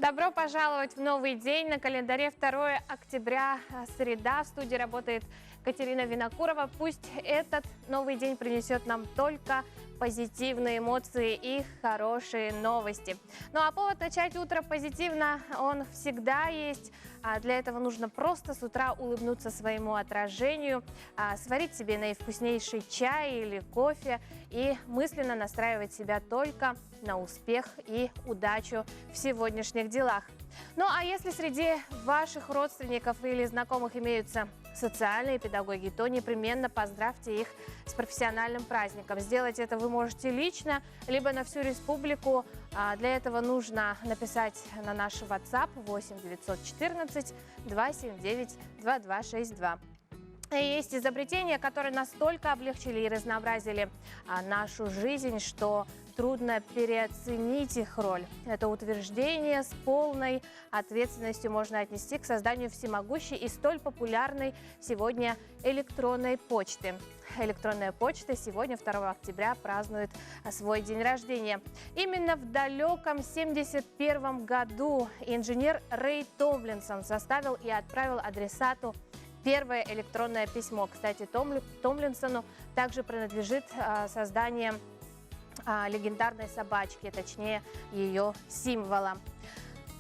Добро пожаловать в новый день. На календаре 2 октября, среда. В студии работает Катерина Винокурова. Пусть этот новый день принесет нам только позитивные эмоции и хорошие новости. Ну а повод начать утро позитивно, он всегда есть. Для этого нужно просто с утра улыбнуться своему отражению, сварить себе наивкуснейший чай или кофе и мысленно настраивать себя только на успех и удачу в сегодняшних делах. Ну а если среди ваших родственников или знакомых имеются социальные педагоги, то непременно поздравьте их с профессиональным праздником. Сделать это вы можете лично, либо на всю республику. Для этого нужно написать на наш WhatsApp 8 914 279 2262. Есть изобретения, которые настолько облегчили и разнообразили нашу жизнь, что трудно переоценить их роль. Это утверждение с полной ответственностью можно отнести к созданию всемогущей и столь популярной сегодня электронной почты. Электронная почта сегодня, 2 октября, празднует свой день рождения. Именно в далеком 1971 году инженер Рэй Томлинсон составил и отправил адресату первое электронное письмо. Кстати, Томлинсону также принадлежит создание легендарной собачки, точнее ее символа.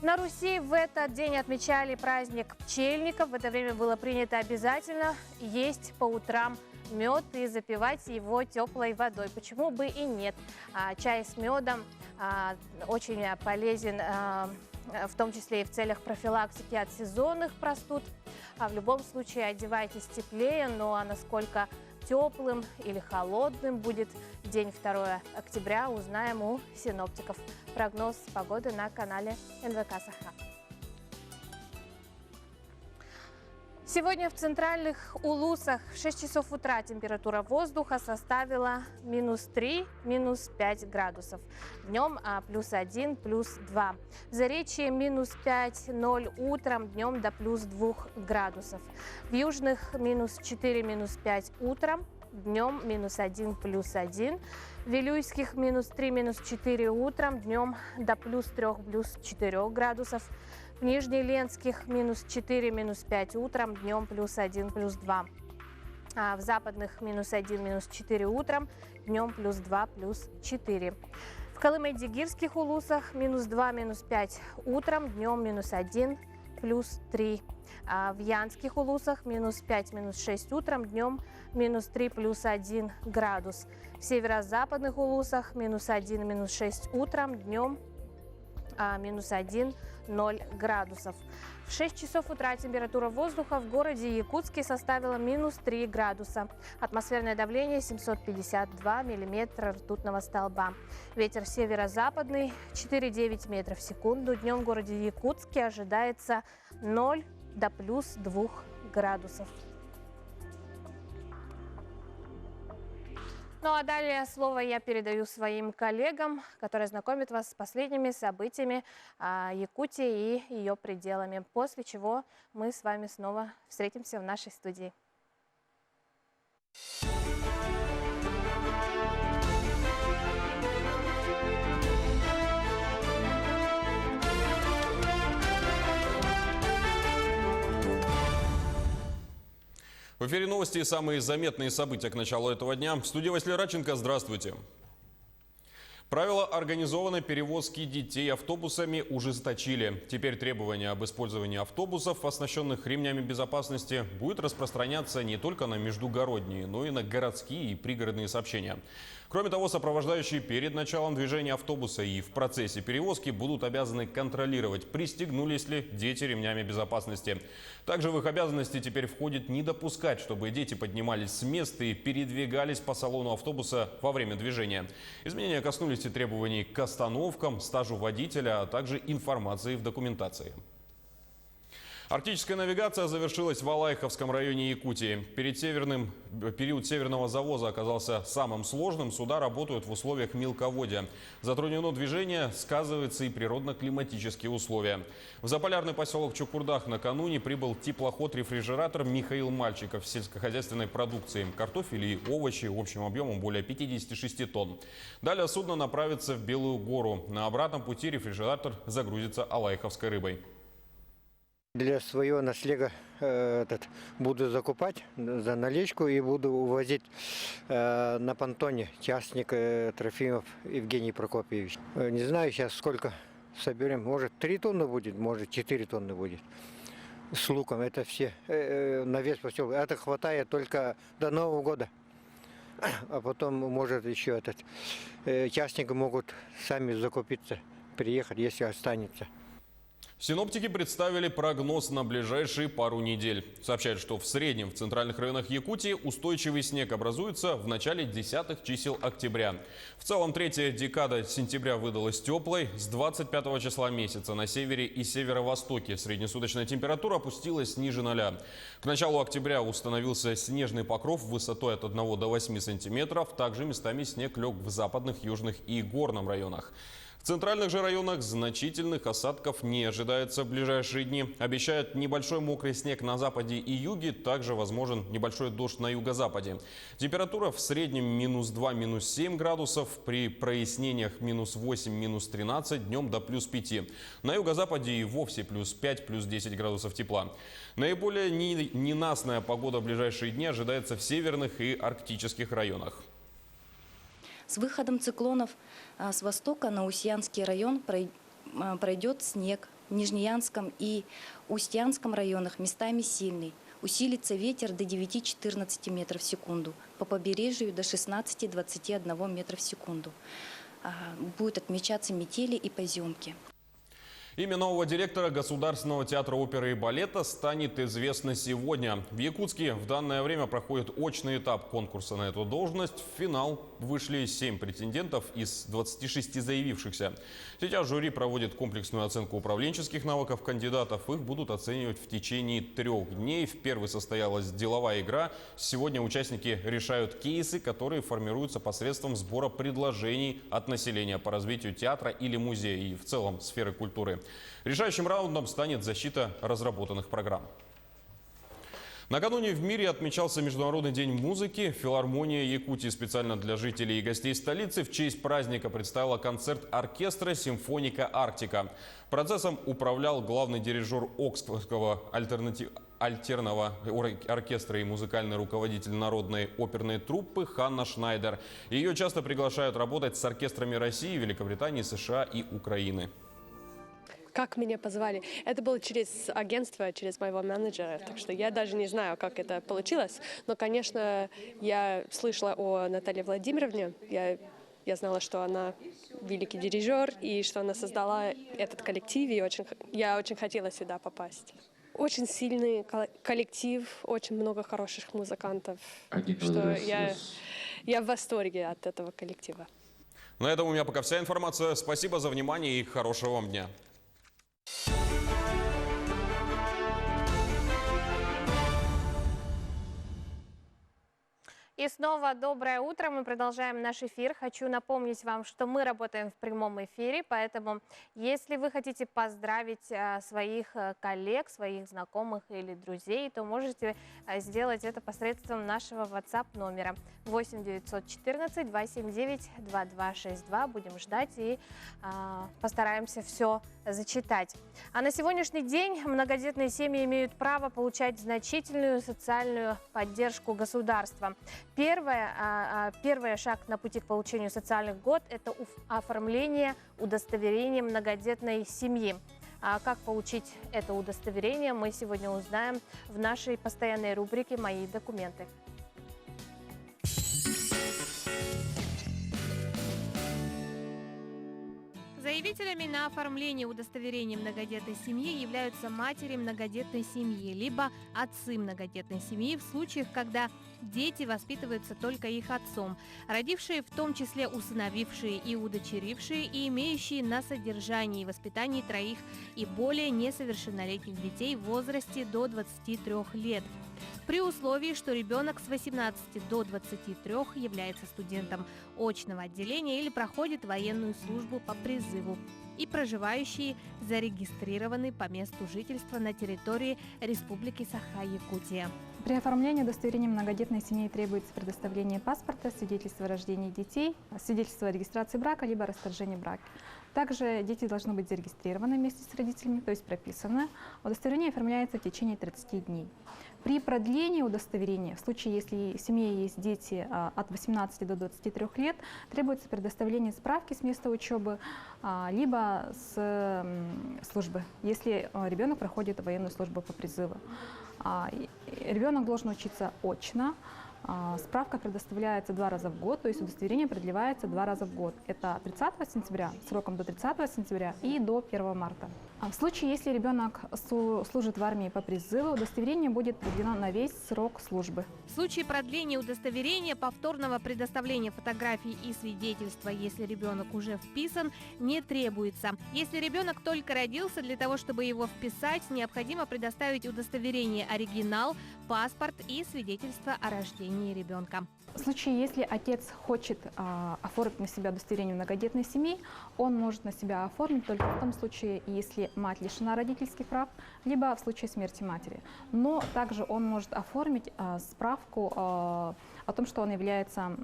На Руси в этот день отмечали праздник пчельников. В это время было принято обязательно есть по утрам мед и запивать его теплой водой. Почему бы и нет? Чай с медом очень полезен, в том числе и в целях профилактики от сезонных простуд. В любом случае одевайтесь теплее, ну а насколько теплым или холодным будет день 2 октября, узнаем у синоптиков. Прогноз погоды на канале НВК Саха. Сегодня в центральных Улусах в 6 часов утра температура воздуха составила -3, -5 градусов. Днем +1, +2. В Заречье -5, 0 утром, днем до +2 градусов. В Южных -4, -5 утром, днем -1, +1. В Вилюйских -3, -4 утром, днем до +3, +4 градусов. В Нижнеленских -4, -5 утром, днем +1, +2. В Западных -1, -4 утром, днем +2, +4. В Колымы-Дигирских Улусах -2, -5 утром, днем -1, +3. В Янских Улусах -5, -6 утром, днем -3, +1 градус. В Северо-Западных Улусах -1, -6 утром, днем -1, 0 градусов. В 6 часов утра температура воздуха в городе Якутске составила -3 градуса. Атмосферное давление 752 миллиметра ртутного столба. Ветер северо-западный 4,9 метров в секунду. Днем в городе Якутске ожидается 0 до +2 градусов. Ну а далее слово я передаю своим коллегам, которые знакомят вас с последними событиями Якутии и ее пределами. После чего мы с вами снова встретимся в нашей студии. В эфире новости и самые заметные события к началу этого дня. В студии Василий Радченко. Здравствуйте. Правила организованной перевозки детей автобусами ужесточили. Теперь требования об использовании автобусов, оснащенных ремнями безопасности, будет распространяться не только на междугородние, но и на городские и пригородные сообщения. Кроме того, сопровождающие перед началом движения автобуса и в процессе перевозки будут обязаны контролировать, пристегнулись ли дети ремнями безопасности. Также в их обязанности теперь входит не допускать, чтобы дети поднимались с места и передвигались по салону автобуса во время движения. Изменения коснулись и требований к остановкам, стажу водителя, а также информации в документации. Арктическая навигация завершилась в Алайховском районе Якутии. Период северного завоза оказался самым сложным. Суда работают в условиях мелководья. Затруднено движение, сказываются и природно-климатические условия. В заполярный поселок Чукурдах накануне прибыл теплоход-рефрижератор «Михаил Мальчиков» с сельскохозяйственной продукцией. Картофель и овощи общим объемом более 56 тонн. Далее судно направится в Белую гору. На обратном пути рефрижератор загрузится алайховской рыбой. Для своего наслега буду закупать за наличку и буду увозить на понтоне частник Трофимов Евгений Прокопьевич. Не знаю сейчас сколько соберем, может 3 тонны будет, может 4 тонны будет. С луком это все на весь поселок. Это хватает только до Нового года. А потом может еще частники могут сами закупиться, приехать, если останется. Синоптики представили прогноз на ближайшие пару недель. Сообщают, что в среднем в центральных районах Якутии устойчивый снег образуется в начале десятых чисел октября. В целом третья декада сентября выдалась теплой. С 25 числа месяца на севере и северо-востоке среднесуточная температура опустилась ниже 0. К началу октября установился снежный покров высотой от 1 до 8 сантиметров. Также местами снег лег в западных, южных и горном районах. В центральных же районах значительных осадков не ожидается в ближайшие дни. Обещают небольшой мокрый снег на западе и юге, также возможен небольшой дождь на юго-западе. Температура в среднем -2, -7 градусов, при прояснениях -8, -13, днем до +5. На юго-западе и вовсе +5, +10 градусов тепла. Наиболее ненастная погода в ближайшие дни ожидается в северных и арктических районах. С выходом циклонов с востока на Устьянский район пройдет снег. В Нижнеянском и Устьянском районах местами сильный. Усилится ветер до 9-14 метров в секунду. По побережью до 16-21 метра в секунду. Будут отмечаться метели и поземки. Имя нового директора Государственного театра оперы и балета станет известно сегодня. В Якутске в данное время проходит очный этап конкурса на эту должность. В финал вышли 7 претендентов из 26 заявившихся. Сейчас жюри проводит комплексную оценку управленческих навыков кандидатов. Их будут оценивать в течение 3 дней. В первой состоялась деловая игра. Сегодня участники решают кейсы, которые формируются посредством сбора предложений от населения по развитию театра или музея и в целом сферы культуры. Решающим раундом станет защита разработанных программ. Накануне в мире отмечался Международный день музыки. Филармония Якутии специально для жителей и гостей столицы в честь праздника представила концерт оркестра «Симфоника Арктика». Процессом управлял главный дирижер Окского альтерного оркестра и музыкальный руководитель народной оперной труппы Ханна Шнайдер. Ее часто приглашают работать с оркестрами России, Великобритании, США и Украины. Как меня позвали? Это было через агентство, через моего менеджера, так что я даже не знаю, как это получилось. Но, конечно, я слышала о Наталье Владимировне. Я знала, что она великий дирижер и что она создала этот коллектив, и я очень хотела сюда попасть. Очень сильный коллектив, очень много хороших музыкантов. Что я в восторге от этого коллектива. На этом у меня пока вся информация. Спасибо за внимание и хорошего вам дня. И снова доброе утро. Мы продолжаем наш эфир. Хочу напомнить вам, что мы работаем в прямом эфире, поэтому если вы хотите поздравить своих коллег, своих знакомых или друзей, то можете сделать это посредством нашего WhatsApp номера 8 914 279 2262. Будем ждать и постараемся все зачитать. А на сегодняшний день многодетные семьи имеют право получать значительную социальную поддержку государства. Первый шаг на пути к получению социальных льгот – это оформление удостоверения многодетной семьи. А как получить это удостоверение, мы сегодня узнаем в нашей постоянной рубрике «Мои документы». Заявителями на оформление удостоверения многодетной семьи являются матери многодетной семьи, либо отцы многодетной семьи в случаях, когда дети воспитываются только их отцом. Родившие, в том числе усыновившие и удочерившие, и имеющие на содержании и воспитании 3 и более несовершеннолетних детей в возрасте до 23 лет. При условии, что ребенок с 18 до 23 является студентом очного отделения или проходит военную службу по призыву, и проживающие зарегистрированы по месту жительства на территории Республики Саха-Якутия. При оформлении удостоверения многодетной семьи требуется предоставление паспорта, свидетельства о рождении детей, свидетельства о регистрации брака, либо о расторжении брака. Также дети должны быть зарегистрированы вместе с родителями, то есть прописаны. Удостоверение оформляется в течение 30 дней. При продлении удостоверения, в случае, если в семье есть дети от 18 до 23 лет, требуется предоставление справки с места учебы, либо с службы, если ребенок проходит военную службу по призыву. Ребенок должен учиться очно. Справка предоставляется 2 раза в год, то есть удостоверение продлевается 2 раза в год. Это 30 сентября, сроком до 30 сентября и до 1 марта. В случае, если ребенок служит в армии по призыву, удостоверение будет продлено на весь срок службы. В случае продления удостоверения, повторного предоставления фотографий и свидетельства, если ребенок уже вписан, не требуется. Если ребенок только родился, для того, чтобы его вписать, необходимо предоставить удостоверение оригинал, паспорт и свидетельство о рождении ребенка. В случае, если отец хочет оформить на себя удостоверение многодетной семьи, он может на себя оформить только в том случае, если мать лишена родительских прав, либо в случае смерти матери. Но также он может оформить справку о том, что он является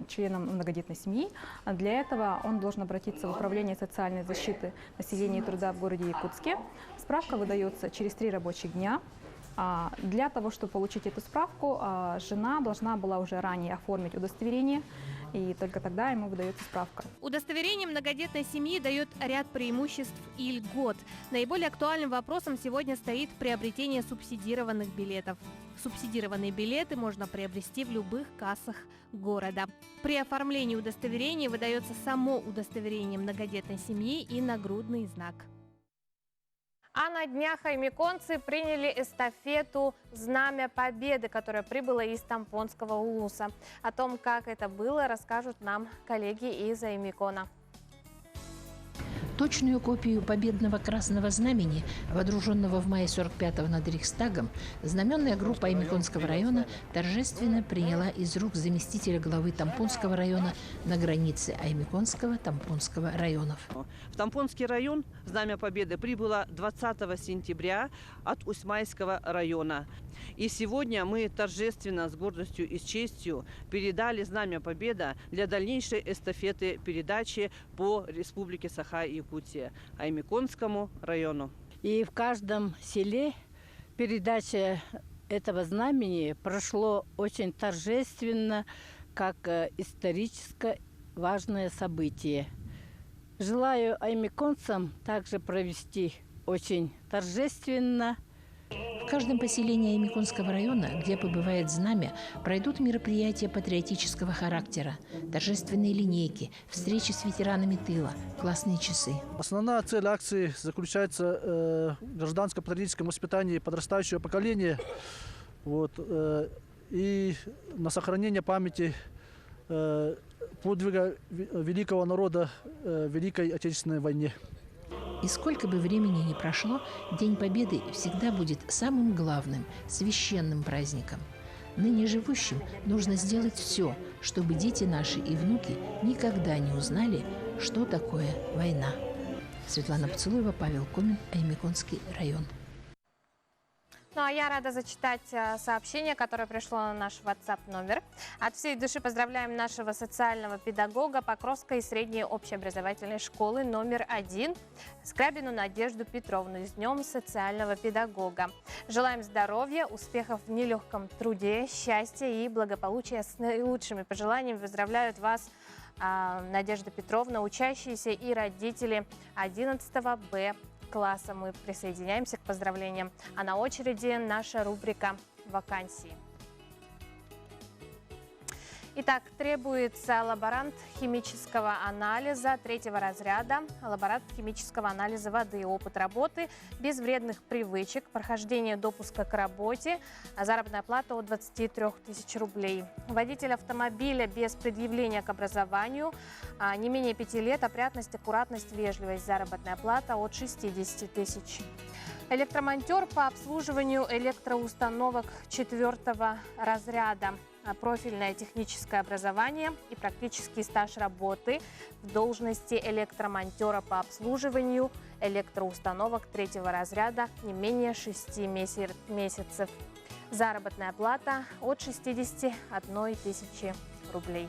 членом многодетной семьи. Для этого он должен обратиться в Управление социальной защиты населения и труда в городе Якутске. Справка выдается через 3 рабочих дня. Для того, чтобы получить эту справку, жена должна была уже ранее оформить удостоверение, и только тогда ему выдается справка. Удостоверение многодетной семьи дает ряд преимуществ и льгот. Наиболее актуальным вопросом сегодня стоит приобретение субсидированных билетов. Субсидированные билеты можно приобрести в любых кассах города. При оформлении удостоверения выдается само удостоверение многодетной семьи и нагрудный знак. А на днях аймиконцы приняли эстафету «Знамя Победы», которая прибыла из Тампонского улуса. О том, как это было, расскажут нам коллеги из Аймикона. Точную копию победного красного знамени, водруженного в мае 45-го над Рейхстагом, знаменная группа Аймиконского района торжественно приняла из рук заместителя главы Тампонского района на границе Аймиконского-Тампонского районов. В Тампонский район Знамя Победы прибыло 20 сентября от Усмайского района. И сегодня мы торжественно, с гордостью и с честью передали Знамя Победы для дальнейшей эстафеты передачи по Республике Саха-Якутия, Аймиконскому району. И в каждом селе передача этого знамени прошло очень торжественно, как исторически важное событие. Желаю аймиконцам также провести очень торжественно. В каждом поселении Аймиконского района, где побывает знамя, пройдут мероприятия патриотического характера, торжественные линейки, встречи с ветеранами тыла, классные часы. Основная цель акции заключается в гражданско-патриотическом воспитании подрастающего поколения и на сохранение памяти подвига великого народа в Великой Отечественной войне. И сколько бы времени ни прошло, День Победы всегда будет самым главным, священным праздником. Ныне живущим нужно сделать все, чтобы дети наши и внуки никогда не узнали, что такое война. Светлана Поцелуева, Павел Комин, Аймиконский район. Ну а я рада зачитать сообщение, которое пришло на наш WhatsApp номер. От всей души поздравляем нашего социального педагога Покровской средней общеобразовательной школы номер 1 Скрябину Надежду Петровну с Днем социального педагога. Желаем здоровья, успехов в нелегком труде, счастья и благополучия. С наилучшими пожеланиями поздравляют вас Надежда Петровна, учащиеся и родители 11 Б класса. Мы присоединяемся к поздравлениям. А на очереди наша рубрика «Вакансии». Итак, требуется лаборант химического анализа 3-го разряда, лаборант химического анализа воды, опыт работы без вредных привычек, прохождение допуска к работе, заработная плата от 23 тысяч рублей. Водитель автомобиля без предъявления к образованию, не менее 5 лет, опрятность, аккуратность, вежливость, заработная плата от 60 тысяч. Электромонтер по обслуживанию электроустановок 4-го разряда. Профильное техническое образование и практический стаж работы в должности электромонтера по обслуживанию электроустановок 3-го разряда не менее 6 месяцев. Заработная плата от 61 тысячи рублей.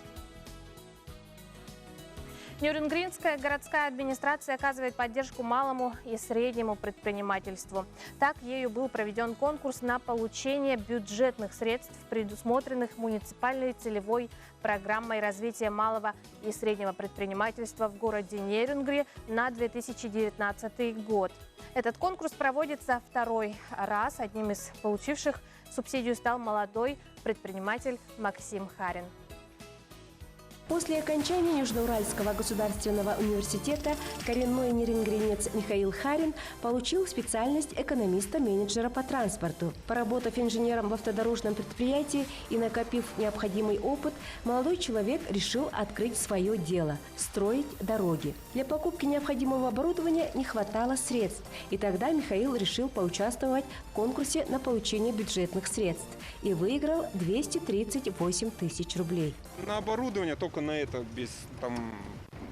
Нюрнгринская городская администрация оказывает поддержку малому и среднему предпринимательству. Так, ею был проведен конкурс на получение бюджетных средств, предусмотренных муниципальной целевой программой развития малого и среднего предпринимательства в городе Нерюнгри на 2019 год. Этот конкурс проводится 2-й раз. Одним из получивших субсидию стал молодой предприниматель Максим Харин. После окончания Южноуральского государственного университета коренной нерюнгринец Михаил Харин получил специальность экономиста-менеджера по транспорту. Поработав инженером в автодорожном предприятии и накопив необходимый опыт, молодой человек решил открыть свое дело – строить дороги. Для покупки необходимого оборудования не хватало средств, и тогда Михаил решил поучаствовать в конкурсе на получение бюджетных средств и выиграл 238 тысяч рублей. На оборудование только на это, без там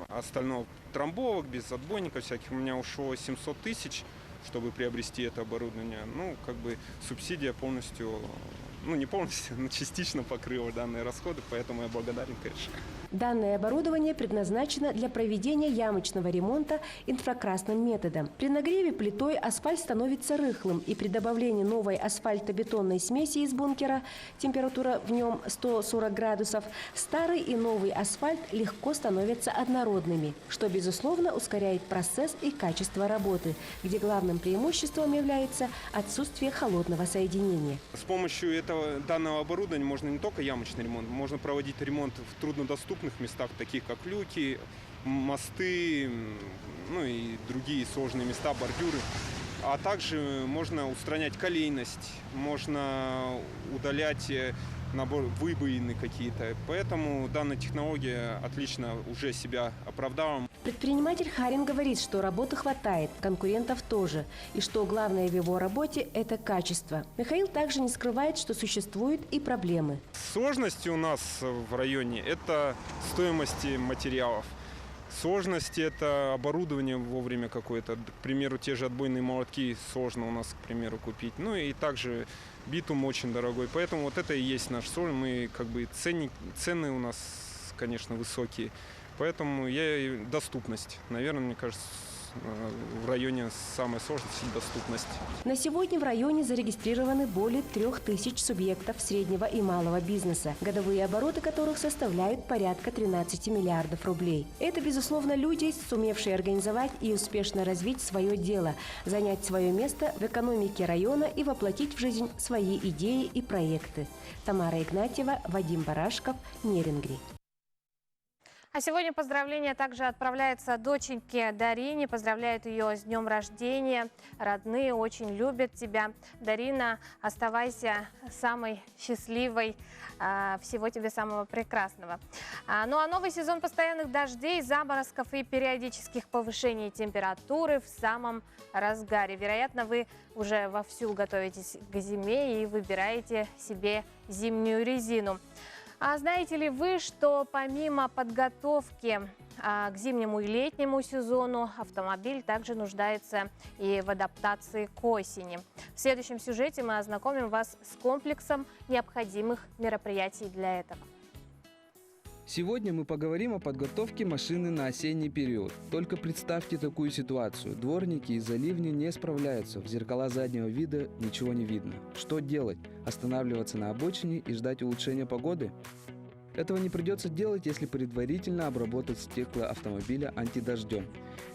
остального трамбовок, без отбойников всяких, у меня ушло 700 тысяч, чтобы приобрести это оборудование. Ну, как бы субсидия полностью, ну не полностью, но частично покрыла данные расходы, поэтому я благодарен, конечно. Данное оборудование предназначено для проведения ямочного ремонта инфракрасным методом. При нагреве плитой асфальт становится рыхлым, и при добавлении новой асфальтобетонной смеси из бункера, температура в нем 140 градусов, старый и новый асфальт легко становятся однородными, что, безусловно, ускоряет процесс и качество работы, где главным преимуществом является отсутствие холодного соединения. С помощью данного оборудования можно не только ямочный ремонт, можно проводить ремонт в труднодоступных местах, таких как люки, мосты, ну и другие сложные места, бордюры. А также можно устранять колейность, можно удалять выбоины какие-то. Поэтому данная технология отлично уже себя оправдала. Предприниматель Харин говорит, что работы хватает, конкурентов тоже, и что главное в его работе – это качество. Михаил также не скрывает, что существуют и проблемы. Сложности у нас в районе – это стоимость материалов. Сложности – это оборудование вовремя какое-то. К примеру, те же отбойные молотки сложно у нас, к примеру, купить. Ну и также битум очень дорогой. Поэтому вот это и есть наш соль. Мы как бы цены у нас, конечно, высокие. Поэтому доступность. Наверное, мне кажется, в районе самой сложности – доступность. На сегодня в районе зарегистрированы более 3000 субъектов среднего и малого бизнеса, годовые обороты которых составляют порядка 13 миллиардов рублей. Это, безусловно, люди, сумевшие организовать и успешно развить свое дело, занять свое место в экономике района и воплотить в жизнь свои идеи и проекты. Тамара Игнатьева, Вадим Барашков, Нерюнгри. А сегодня поздравления также отправляются доченьке Дарине. Поздравляют ее с днем рождения. Родные очень любят тебя. Дарина, оставайся самой счастливой. Всего тебе самого прекрасного. Ну а новый сезон постоянных дождей, заморозков и периодических повышений температуры в самом разгаре. Вероятно, вы уже вовсю готовитесь к зиме и выбираете себе зимнюю резину. А знаете ли вы, что помимо подготовки к зимнему и летнему сезону, автомобиль также нуждается и в адаптации к осени? В следующем сюжете мы ознакомим вас с комплексом необходимых мероприятий для этого. Сегодня мы поговорим о подготовке машины на осенний период. Только представьте такую ситуацию. Дворники из-за ливня не справляются, в зеркала заднего вида ничего не видно. Что делать? Останавливаться на обочине и ждать улучшения погоды? Этого не придется делать, если предварительно обработать стекла автомобиля антидождем.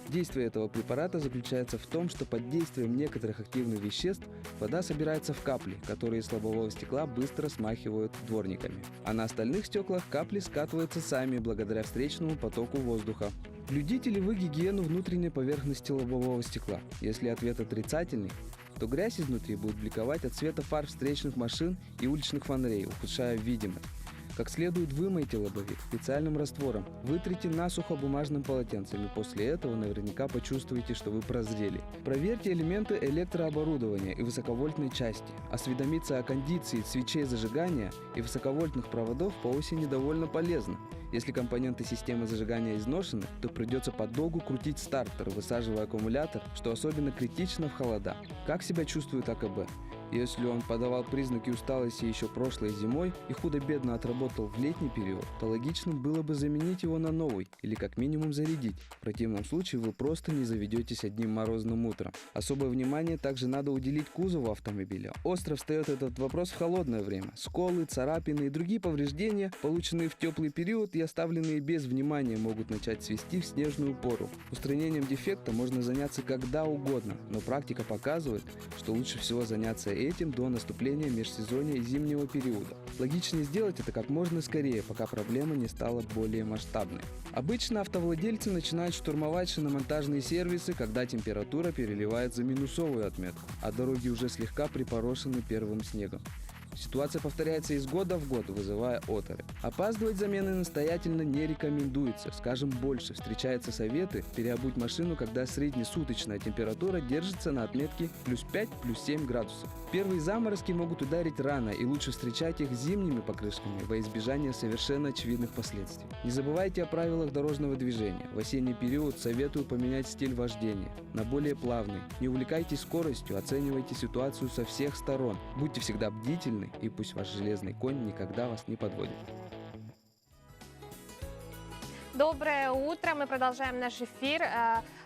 Действие этого препарата заключается в том, что под действием некоторых активных веществ вода собирается в капли, которые из лобового стекла быстро смахивают дворниками. А на остальных стеклах капли скатываются сами благодаря встречному потоку воздуха. Блюдите ли вы гигиену внутренней поверхности лобового стекла? Если ответ отрицательный, то грязь изнутри будет бликовать от света фар встречных машин и уличных фонарей, ухудшая видимость. Как следует вымойте лобовик специальным раствором, вытрите насухо бумажным полотенцем, и после этого наверняка почувствуете, что вы прозрели. Проверьте элементы электрооборудования и высоковольтной части. Осведомиться о кондиции свечей зажигания и высоковольтных проводов по осени довольно полезно. Если компоненты системы зажигания изношены, то придется подолгу крутить стартер, высаживая аккумулятор, что особенно критично в холода. Как себя чувствует АКБ? Если он подавал признаки усталости еще прошлой зимой и худо-бедно отработал в летний период, то логичным было бы заменить его на новый или как минимум зарядить. В противном случае вы просто не заведетесь одним морозным утром. Особое внимание также надо уделить кузову автомобиля. Остро встает этот вопрос в холодное время. Сколы, царапины и другие повреждения, полученные в теплый период и оставленные без внимания, могут начать свести в снежную пору. Устранением дефекта можно заняться когда угодно, но практика показывает, что лучше всего заняться этим до наступления межсезонья и зимнего периода. Логичнее сделать это как можно скорее, пока проблема не стала более масштабной. Обычно автовладельцы начинают штурмовать шиномонтажные сервисы, когда температура переливает за минусовую отметку, а дороги уже слегка припорошены первым снегом. Ситуация повторяется из года в год, вызывая оторопь. Опаздывать замены настоятельно не рекомендуется. Скажем больше, встречаются советы переобуть машину, когда среднесуточная температура держится на отметке +5, +7 градусов. Первые заморозки могут ударить рано, и лучше встречать их зимними покрышками во избежание совершенно очевидных последствий. Не забывайте о правилах дорожного движения. В осенний период советую поменять стиль вождения на более плавный. Не увлекайтесь скоростью, оценивайте ситуацию со всех сторон. Будьте всегда бдительны, и пусть ваш железный конь никогда вас не подводит. Доброе утро. Мы продолжаем наш эфир.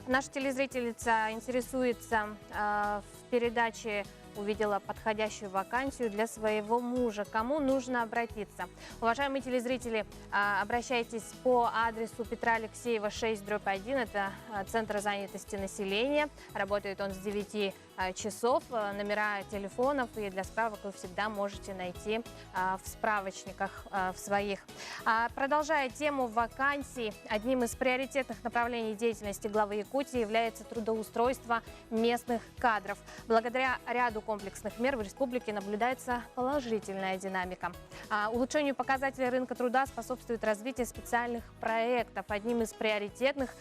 Наша телезрительница интересуется в передаче, увидела подходящую вакансию для своего мужа. Кому нужно обратиться? Уважаемые телезрители, обращайтесь по адресу Петра Алексеева 6/1. Это Центр занятости населения. Работает он с 9 часов. Номера телефонов и для справок вы всегда можете найти в справочниках в своих. Продолжая тему вакансий, одним из приоритетных направлений деятельности главы Якутии является трудоустройство местных кадров. Благодаря ряду комплексных мер в республике наблюдается положительная динамика. Улучшению показателей рынка труда способствует развитие специальных проектов. Одним из приоритетных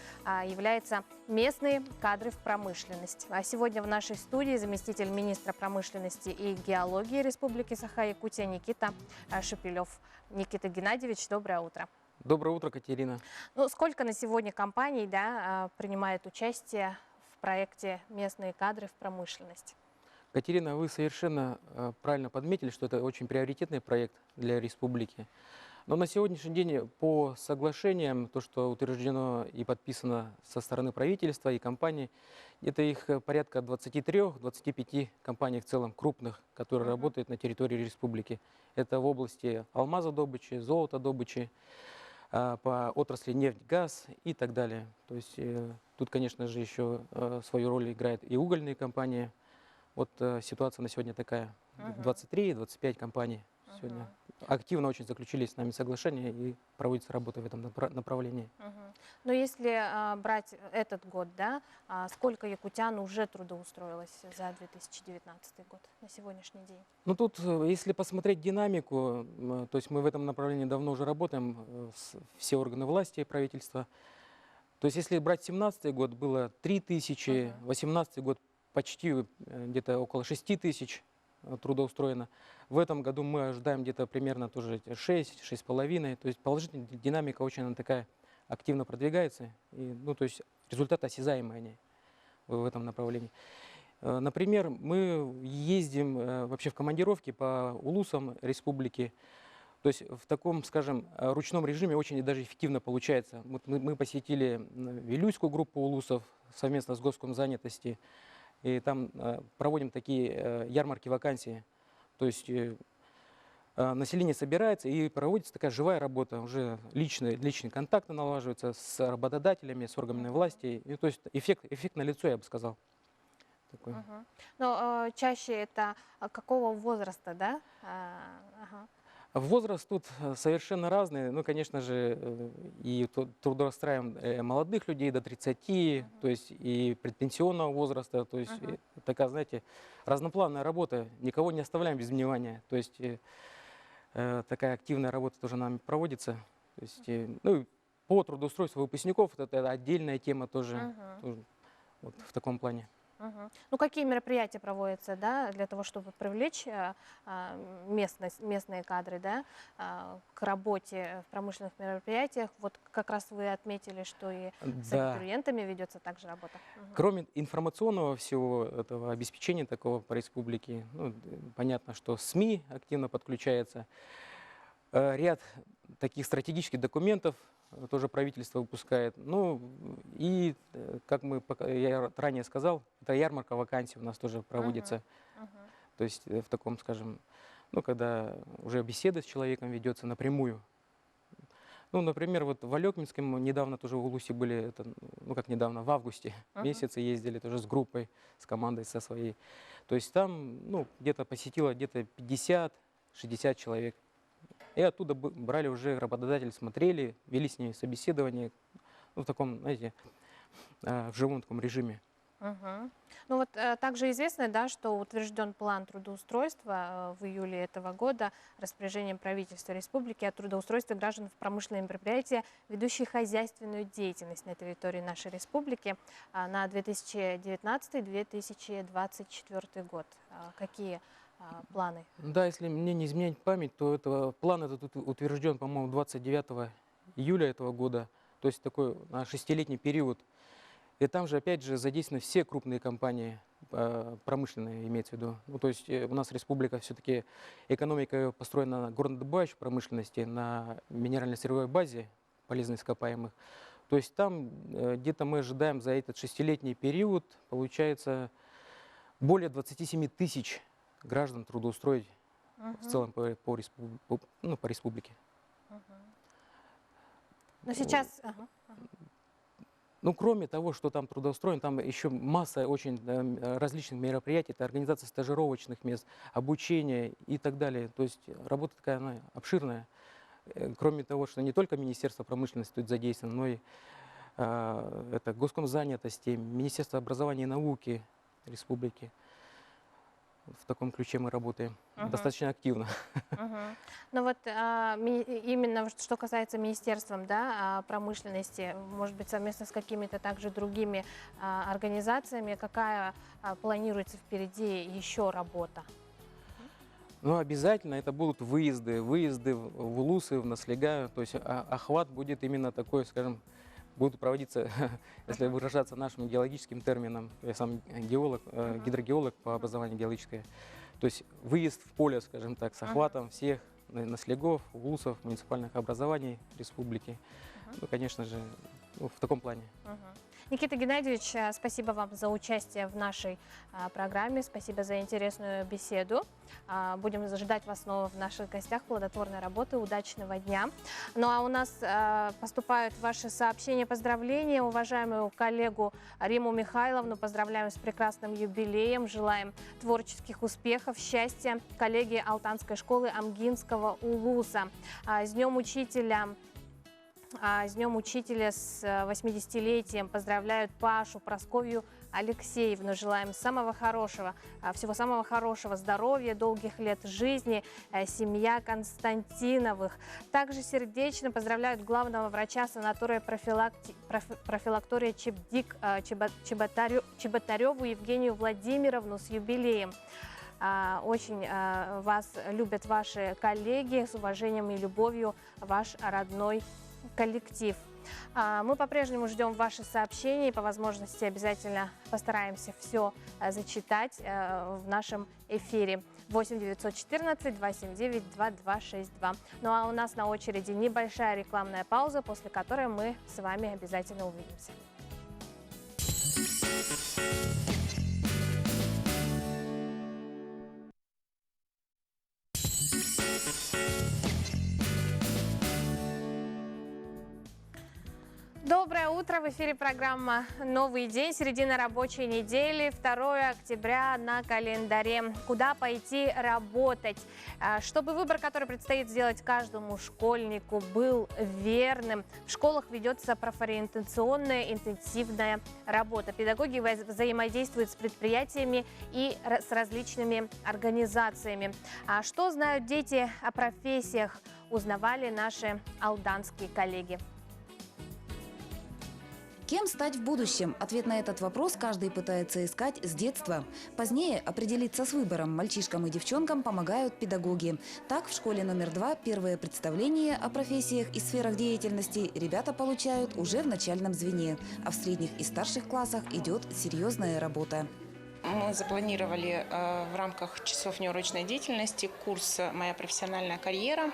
являются местные кадры в промышленности. А сегодня в нашей студии заместитель министра промышленности и геологии Республики Саха-Якутия Никита Шепелев. Никита Геннадьевич, доброе утро. Доброе утро, Катерина. Ну, сколько на сегодня компаний принимает участие в проекте «Местные кадры в промышленности»? Катерина, вы совершенно правильно подметили, что это очень приоритетный проект для республики. Но на сегодняшний день по соглашениям, то, что утверждено и подписано со стороны правительства и компаний, это их порядка 23-25 компаний в целом крупных, которые работают на территории республики. Это в области алмазодобычи, золотодобычи, по отрасли нефть, газ и так далее. То есть тут, конечно же, еще свою роль играют и угольные компании. Вот ситуация на сегодня такая. 23-25 компаний сегодня активно очень заключили с нами соглашения и проводится работа в этом направлении. Но если брать этот год, сколько якутян уже трудоустроилось за 2019 год на сегодняшний день? Ну тут, если посмотреть динамику, то есть мы в этом направлении давно уже работаем, все органы власти и правительства. То есть если брать 2017 год, было 3000, 2018 год почти где-то около 6000 трудоустроено. В этом году мы ожидаем где-то примерно тоже 6-6,5. То есть положительная динамика очень она такая активно продвигается. И, то есть результаты осязаемые они в этом направлении. Например, мы ездим вообще в командировки по улусам республики. То есть в таком, скажем, ручном режиме очень даже эффективно получается. Мы посетили Вилюйскую группу улусов совместно с Госкомзанятости. И там проводим такие ярмарки вакансий. То есть население собирается и проводится такая живая работа, уже личные контакты налаживаются с работодателями, с органами власти. И, то есть эффект налицо, я бы сказал. Такой. Но чаще это какого возраста, да? Возраст тут совершенно разный. Ну, конечно же, и трудоустраиваем молодых людей до 30, то есть и предпенсионного возраста. То есть такая, знаете, разноплановая работа. Никого не оставляем без внимания. То есть такая активная работа тоже нами проводится. То есть, ну, по трудоустройству выпускников это отдельная тема тоже, тоже вот в таком плане. Ну, какие мероприятия проводятся, да, для того, чтобы привлечь местные кадры, да, к работе в промышленных мероприятиях? Вот как раз вы отметили, что и с абитуриентами ведется также работа. Кроме информационного всего этого обеспечения такого по республике, ну, понятно, что СМИ активно подключается. Ряд таких стратегических документов тоже правительство выпускает. Ну и, как я ранее сказал, это ярмарка вакансий у нас тоже проводится. То есть в таком, скажем, ну, когда уже беседа с человеком ведется напрямую. Ну, например, вот в Алекминском недавно тоже в Улусе были, это, ну как недавно, в августе месяце ездили тоже с группой, с командой со своей. То есть там, ну, где-то посетило где-то 50-60 человек. И оттуда брали уже работодатели, смотрели, вели с ними собеседование, ну, в таком, знаете, в живом таком режиме. Ну вот также известно, да, что утвержден план трудоустройства в июле этого года распоряжением правительства республики о трудоустройстве граждан в промышленные мероприятия, ведущие хозяйственную деятельность на территории нашей республики на 2019-2024 год. Какие планы? Да, если мне не изменять память, то план этот утвержден, по-моему, 29 июля этого года, то есть такой на 6-летний период. И там же, опять же, задействованы все крупные компании, промышленные, имеется в виду. Ну, то есть у нас республика все-таки, экономика построена на горнодобывающей промышленности, на минерально-сырьевой базе полезных ископаемых. То есть там где-то мы ожидаем за этот 6-летний период, получается, более 27 тысяч граждан трудоустроить в целом по республике. Но сейчас... Ну, кроме того, что там трудоустроен, там еще масса очень различных мероприятий. Это организация стажировочных мест, обучение и так далее. То есть работа такая, она обширная. Кроме того, что не только Министерство промышленности тут задействовано, но и это Госкомзанятости, Министерство образования и науки республики. В таком ключе мы работаем достаточно активно. Ну вот именно что касается Министерства, да, промышленности, может быть, совместно с какими-то также другими организациями, какая планируется впереди еще работа? Ну, обязательно это будут выезды в Улусы, в Наслега, то есть охват будет именно такой, скажем, будут проводиться, если выражаться нашим геологическим термином, я сам геолог, гидрогеолог по образованию геологическое, то есть выезд в поле, скажем так, с охватом всех наслегов, улусов, муниципальных образований республики. Ну, конечно же, в таком плане. Никита Геннадьевич, спасибо вам за участие в нашей программе, спасибо за интересную беседу. Будем ожидать вас снова в наших гостях. Плодотворной работы, удачного дня. Ну а у нас поступают ваши сообщения, поздравления. Уважаемую коллегу Риму Михайловну поздравляем с прекрасным юбилеем, желаем творческих успехов, счастья. Коллеги Алтанской школы Амгинского Улуса. С Днем Учителя! С Днем Учителя с 80-летием поздравляют Пашу, Прасковью Алексеевну. Желаем самого хорошего, всего самого хорошего, здоровья, долгих лет жизни, семья Константиновых. Также сердечно поздравляют главного врача санатория профилактория Чебдик Чеботареву Евгению Владимировну с юбилеем. Очень вас любят ваши коллеги, с уважением и любовью ваш родной коллектив. Мы по-прежнему ждем ваши сообщения и по возможности обязательно постараемся все зачитать в нашем эфире. 8 914 279 2262. Ну а у нас на очереди небольшая рекламная пауза, после которой мы с вами обязательно увидимся. Доброе утро! В эфире программа «Новый день», середина рабочей недели, 2 октября на календаре. Куда пойти работать? Чтобы выбор, который предстоит сделать каждому школьнику, был верным, в школах ведется профориентационная интенсивная работа. Педагоги взаимодействуют с предприятиями и с различными организациями. Что знают дети о профессиях, узнавали наши алданские коллеги. Кем стать в будущем? Ответ на этот вопрос каждый пытается искать с детства. Позднее определиться с выбором мальчишкам и девчонкам помогают педагоги. Так, в школе номер 2 первое представление о профессиях и сферах деятельности ребята получают уже в начальном звене. А в средних и старших классах идет серьезная работа. Мы запланировали в рамках часов неурочной деятельности курс «Моя профессиональная карьера».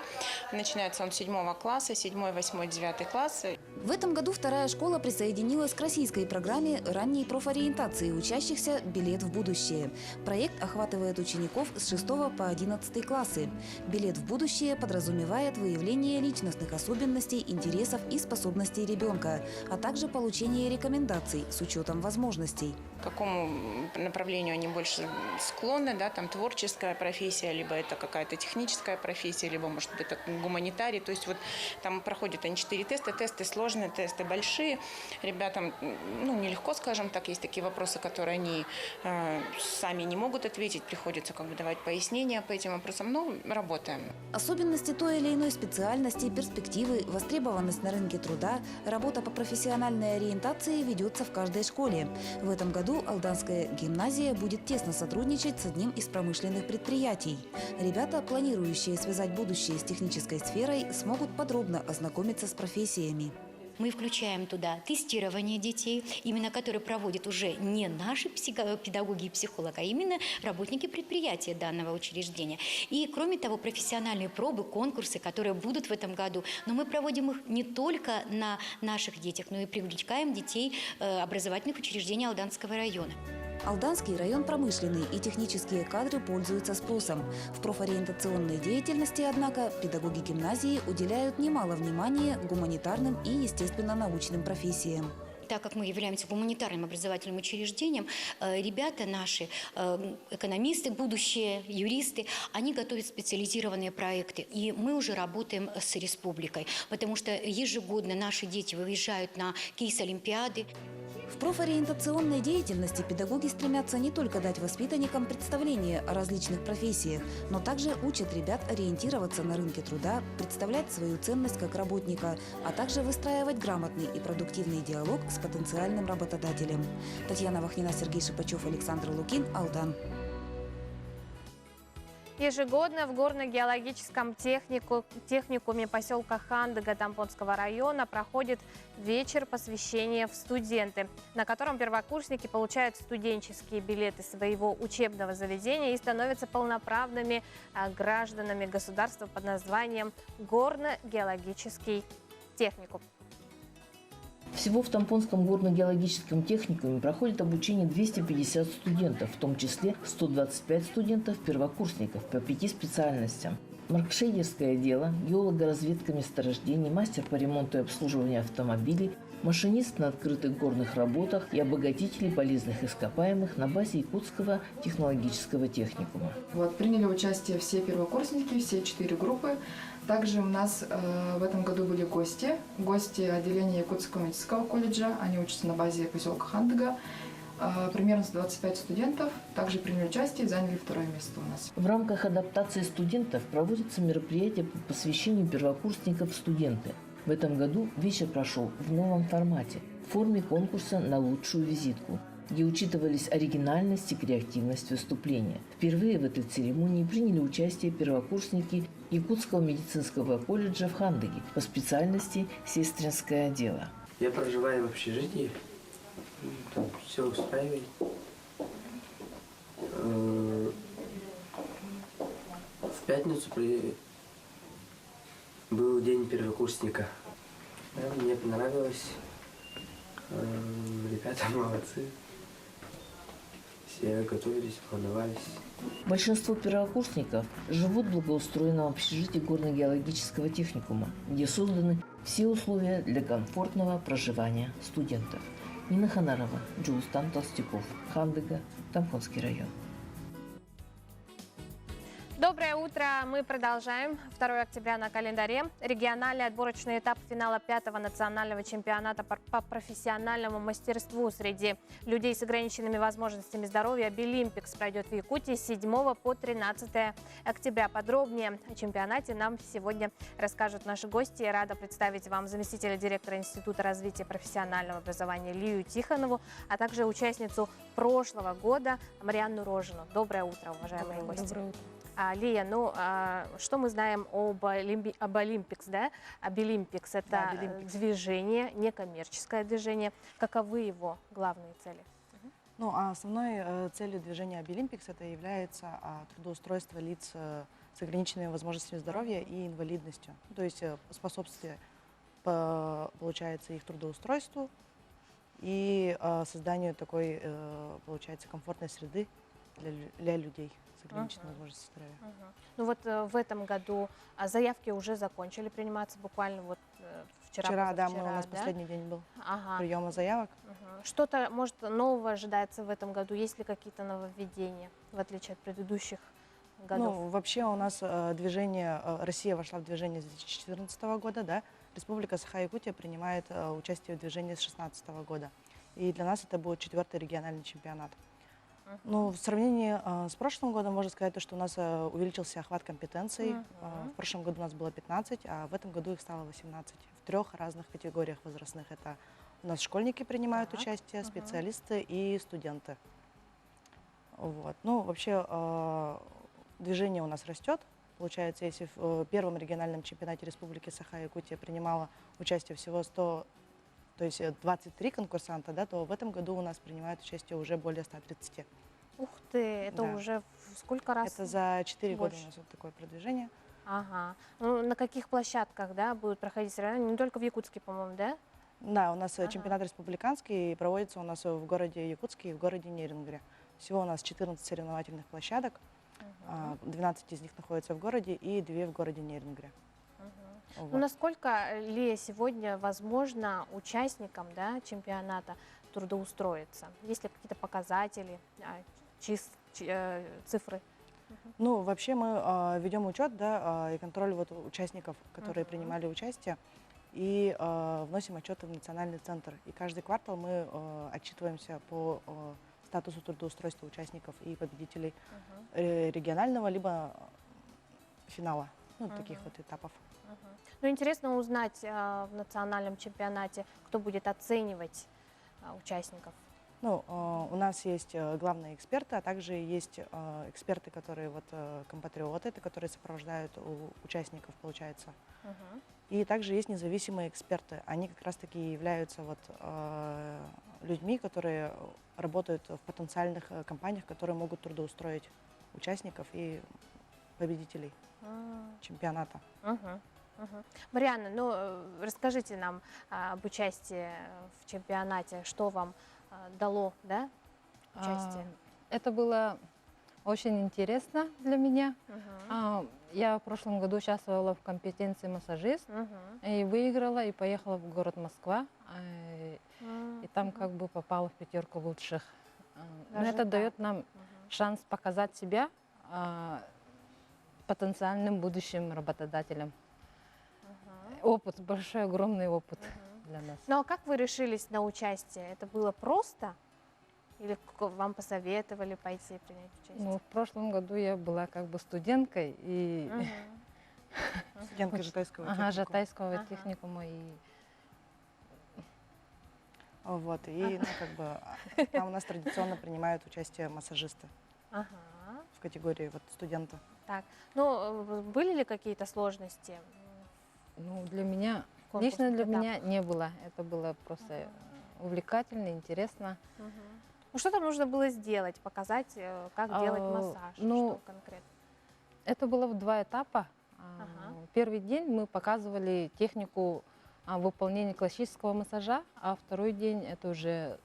Начинается он с 7 класса, 7, 8, 9 классы. В этом году вторая школа присоединилась к российской программе ранней профориентации учащихся «Билет в будущее». Проект охватывает учеников с 6 по 11 классы. «Билет в будущее» подразумевает выявление личностных особенностей, интересов и способностей ребенка, а также получение рекомендаций с учетом возможностей. К какому направлению они больше склонны, да, там творческая профессия, либо это какая-то техническая профессия, либо, может быть, это гуманитарий. То есть вот там проходят они 4 теста, тесты сложные, тесты большие. Ребятам, нелегко, скажем так, есть такие вопросы, которые они сами не могут ответить, приходится давать пояснения по этим вопросам, но работаем. Особенности той или иной специальности, перспективы, востребованность на рынке труда, работа по профессиональной ориентации ведется в каждой школе. В этом году Алданская гимназия будет тесно сотрудничать с одним из промышленных предприятий. Ребята, планирующие связать будущее с технической сферой, смогут подробно ознакомиться с профессиями. Мы включаем туда тестирование детей, именно которые проводят уже не наши педагоги и психологи, а именно работники предприятия данного учреждения. И, кроме того, профессиональные пробы, конкурсы, которые будут в этом году. Но мы проводим их не только на наших детях, но и привлекаем детей образовательных учреждений Алданского района. Алданский район промышленный, и технические кадры пользуются спросом. В профориентационной деятельности, однако, педагоги гимназии уделяют немало внимания гуманитарным и естественно-научным профессиям. Так как мы являемся гуманитарным образовательным учреждением, ребята наши, экономисты, будущие юристы, они готовят специализированные проекты. И мы уже работаем с республикой, потому что ежегодно наши дети выезжают на кейс-олимпиады. В профориентационной деятельности педагоги стремятся не только дать воспитанникам представление о различных профессиях, но также учат ребят ориентироваться на рынке труда, представлять свою ценность как работника, а также выстраивать грамотный и продуктивный диалог с потенциальным работодателем. Татьяна Вахнина, Сергей Шипачев, Александр Лукин, Алдан. Ежегодно в горно-геологическом техникуме поселка Хандыга Тамбонского района проходит вечер посвящения в студенты, на котором первокурсники получают студенческие билеты своего учебного заведения и становятся полноправными гражданами государства под названием Горно-геологический техникум. Всего в Тамбонском горно-геологическом техникуме проходит обучение 250 студентов, в том числе 125 студентов-первокурсников по 5 специальностям. Маркшейдерское дело, геолого-разведка месторождений, мастер по ремонту и обслуживанию автомобилей, машинист на открытых горных работах и обогатители полезных ископаемых на базе Якутского технологического техникума. Приняли участие все первокурсники, все 4 группы. Также у нас в этом году были гости отделения Якутского медицинского колледжа. Они учатся на базе поселка Хандыга. Примерно 25 студентов также приняли участие и заняли 2-е место у нас. В рамках адаптации студентов проводятся мероприятия по посвящению первокурсников в студенты. В этом году вечер прошел в новом формате, в форме конкурса на лучшую визитку, где учитывались оригинальность и креативность выступления. Впервые в этой церемонии приняли участие первокурсники Якутского медицинского колледжа в Хандыге по специальности сестринское дело. Я проживаю в общежитии, там все устраивает. В пятницу был день первокурсника. Мне понравилось. Ребята молодцы. Все готовились, волновались. Большинство первокурсников живут в благоустроенном общежитии горно-геологического техникума, где созданы все условия для комфортного проживания студентов. Нина Ханарова, Джулстан Толстяков, Хандыга, Тамбовский район. Доброе утро! Мы продолжаем. 2 октября на календаре. Региональный отборочный этап финала 5-го национального чемпионата по профессиональному мастерству среди людей с ограниченными возможностями здоровья «Билимпикс» пройдет в Якутии с 7 по 13 октября. Подробнее о чемпионате нам сегодня расскажут наши гости. Я рада представить вам заместителя директора Института развития профессионального образования Лию Тихонову, а также участницу прошлого года Марианну Рожину. Доброе утро, уважаемые гости. Доброе утро. Лия, что мы знаем об Олимпикс, да? Об Олимпикс – это движение, некоммерческое движение. Каковы его главные цели? Основной целью движения Олимпикс это является трудоустройство лиц с ограниченными возможностями здоровья и инвалидностью. То есть способствие, получается, их трудоустройству и созданию такой, получается, комфортной среды для людей с ограниченными возможностями здоровья. В этом году заявки уже закончили приниматься буквально вчера. Да, у нас последний день был приема заявок. Что-то, может, нового ожидается в этом году? Есть ли какие-то нововведения, в отличие от предыдущих годов? Вообще у нас Россия вошла в движение с 2014 года, да? Республика Саха-Якутия принимает участие в движении с 2016 года. И для нас это будет 4-й региональный чемпионат. В сравнении с прошлым годом можно сказать, что у нас увеличился охват компетенций. В прошлом году у нас было 15, а в этом году их стало 18. В 3 разных категориях возрастных. Это у нас школьники принимают участие, специалисты и студенты. Вообще движение у нас растет. Получается, если в первом региональном чемпионате Республики Саха-Якутия принимало участие всего 23 конкурсанта, да, то в этом году у нас принимают участие уже более 130. Ух ты, это уже в сколько раз? Это за 4 года у нас такое продвижение. Ага. На каких площадках, да, будут проходить соревнования? Не только в Якутске, по-моему, да? Да, у нас чемпионат республиканский и проводится у нас в городе Якутске и в городе Нерингре. Всего у нас 14 соревновательных площадок, 12 из них находятся в городе и 2 в городе Нерингре. Насколько, Лия, сегодня возможно участникам, да, чемпионата трудоустроиться? Есть ли какие-то показатели, цифры? Вообще мы ведем учет, да, и контроль участников, которые принимали участие, и вносим отчеты в национальный центр. И каждый квартал мы отчитываемся по статусу трудоустройства участников и победителей регионального либо финала, таких этапов. Интересно узнать в национальном чемпионате, кто будет оценивать участников. У нас есть главные эксперты, а также есть эксперты, которые компатриоты, которые сопровождают участников, получается. И также есть независимые эксперты. Они как раз-таки являются людьми, которые работают в потенциальных компаниях, которые могут трудоустроить участников и победителей чемпионата. Марианна, расскажите нам об участии в чемпионате. Что вам дало, да, участие? Это было очень интересно для меня. Я в прошлом году участвовала в компетенции массажист и выиграла, и поехала в город Москва. И там как бы попала в 5 лучших. Это дает нам шанс показать себя потенциальным будущим работодателям. Опыт, большой, огромный опыт для нас. А как вы решились на участие? Это было просто? Или вам посоветовали пойти принять участие? В прошлом году я была как бы студенткой. Студенткой Жатайского техникума. Жатайского техникума. Там у нас традиционно принимают участие массажисты в категории студента. Так, были ли какие-то сложности? Для меня, лично для меня не было. Это было просто увлекательно, интересно. Что там нужно было сделать? Показать, как делать массаж? Что конкретно? Это было в 2 этапа. Первый день мы показывали технику выполнения классического массажа, а второй день это уже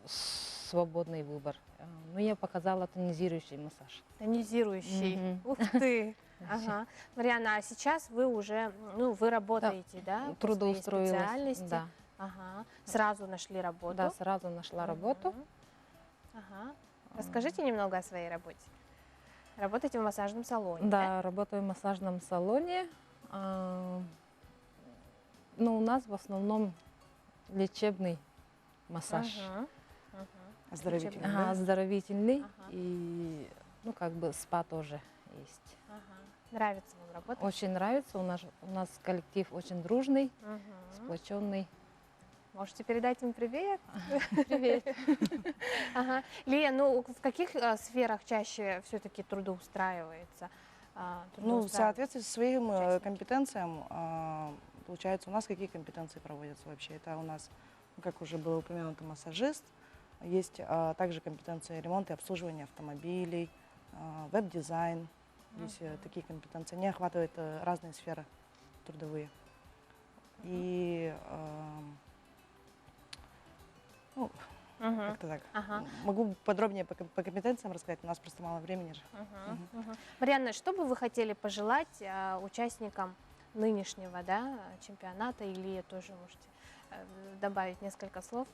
свободный выбор. Ну, я показала тонизирующий массаж. Тонизирующий. Ух ты! Ага. Марианна, а сейчас вы уже, ну, вы работаете, да? Трудоустроилась. По своей специальности? Да. Ага. Сразу нашли работу? Да, сразу нашла работу. Ага. Расскажите немного о своей работе. Работаете в массажном салоне? Да, работаю в массажном салоне. Но у нас в основном лечебный массаж. Оздоровительный, Ага, да? оздоровительный. И, ну, как бы спа тоже есть. Нравится вам работать? Очень нравится. У нас коллектив очень дружный, сплоченный. Можете передать им привет? Привет. Ага. Лия, ну в каких сферах чаще все-таки трудоустраивается? Ну, в соответствии со своим компетенциям, получается, у нас какие компетенции проводятся вообще? Это у нас, ну, как уже было упомянуто, массажист. Есть также компетенции ремонта и обслуживания автомобилей, веб-дизайн. Здесь такие компетенции. Они охватывают разные сферы трудовые. И ну, как-то так. Могу подробнее по компетенциям рассказать, у нас просто мало времени же. Марианна, что бы вы хотели пожелать участникам нынешнего, да, чемпионата? Или тоже можете добавить несколько слов?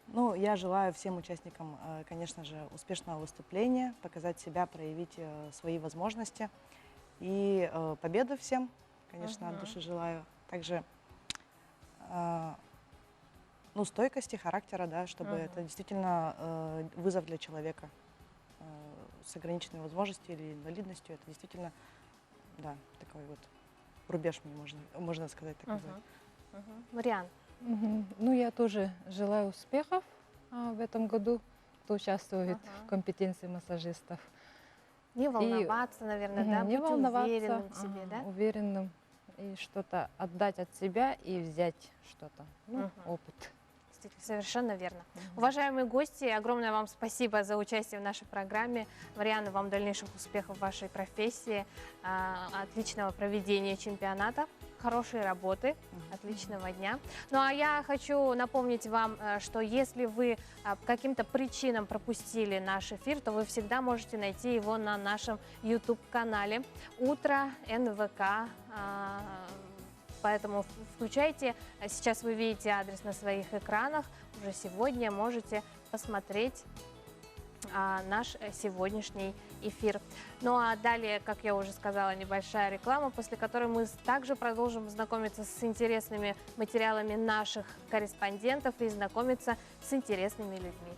Ну, я желаю всем участникам, конечно же, успешного выступления, показать себя, проявить свои возможности. И победы всем, конечно, от души желаю. Также ну, стойкости, характера, да, чтобы это действительно вызов для человека с ограниченной возможностью или инвалидностью. Это действительно, да, такой вот рубеж, можно сказать, так назвать. Мариан. Ну, я тоже желаю успехов в этом году, кто участвует в компетенции массажистов. Не волноваться, наверное, да? Не Быть волноваться, уверенным в себе, да? Уверенным. И что-то отдать от себя и взять что-то, ну, опыт. Действительно, совершенно верно. Уважаемые гости, огромное вам спасибо за участие в нашей программе. Марианна, вам дальнейших успехов в вашей профессии, отличного проведения чемпионата, хорошей работы, отличного дня. Ну а я хочу напомнить вам, что если вы по каким-то причинам пропустили наш эфир, то вы всегда можете найти его на нашем YouTube-канале «Утро НВК». Поэтому включайте. Сейчас вы видите адрес на своих экранах. Уже сегодня можете посмотреть наш сегодняшний эфир. Ну а далее, как я уже сказала, небольшая реклама, после которой мы также продолжим знакомиться с интересными материалами наших корреспондентов и знакомиться с интересными людьми.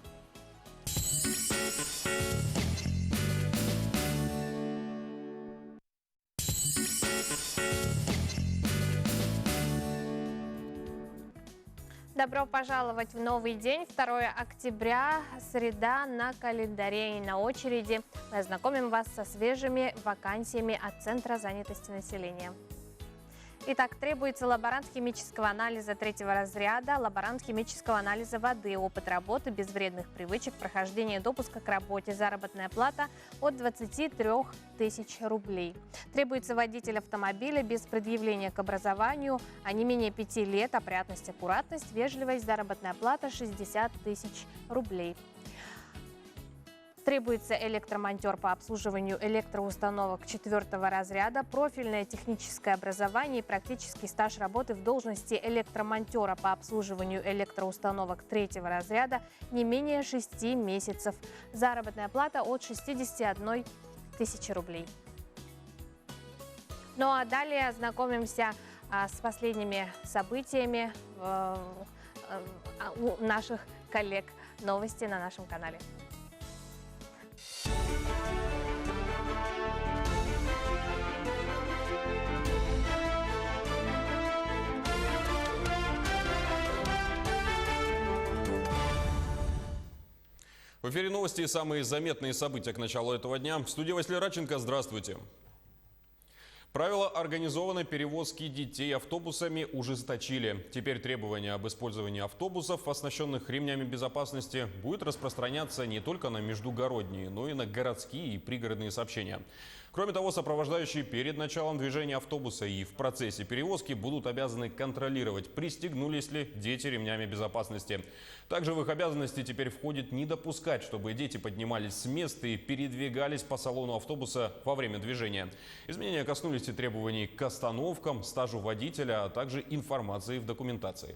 Добро пожаловать в новый день, 2 октября, среда на календаре и на очереди. Мы ознакомим вас со свежими вакансиями от Центра занятости населения. Итак, требуется лаборант химического анализа 3-го разряда, лаборант химического анализа воды, опыт работы без вредных привычек, прохождение допуска к работе, заработная плата от 23 тысяч рублей. Требуется водитель автомобиля без предъявления к образованию, а не менее 5 лет, опрятность, аккуратность, вежливость, заработная плата 60 тысяч рублей. Требуется электромонтер по обслуживанию электроустановок 4-го разряда, профильное техническое образование и практический стаж работы в должности электромонтера по обслуживанию электроустановок 3-го разряда не менее 6 месяцев. Заработная плата от 61 тысячи рублей. Ну а далее ознакомимся с последними событиями у наших коллег. Новости на нашем канале. В эфире новости и самые заметные события к началу этого дня. В студии Василий Радченко. Здравствуйте. Правила организованной перевозки детей автобусами ужесточили. Теперь требования об использовании автобусов, оснащенных ремнями безопасности, будет распространяться не только на междугородние, но и на городские и пригородные сообщения. Кроме того, сопровождающие перед началом движения автобуса и в процессе перевозки будут обязаны контролировать, пристегнулись ли дети ремнями безопасности. Также в их обязанности теперь входит не допускать, чтобы дети поднимались с места и передвигались по салону автобуса во время движения. Изменения коснулись и требований к остановкам, стажу водителя, а также информации в документации.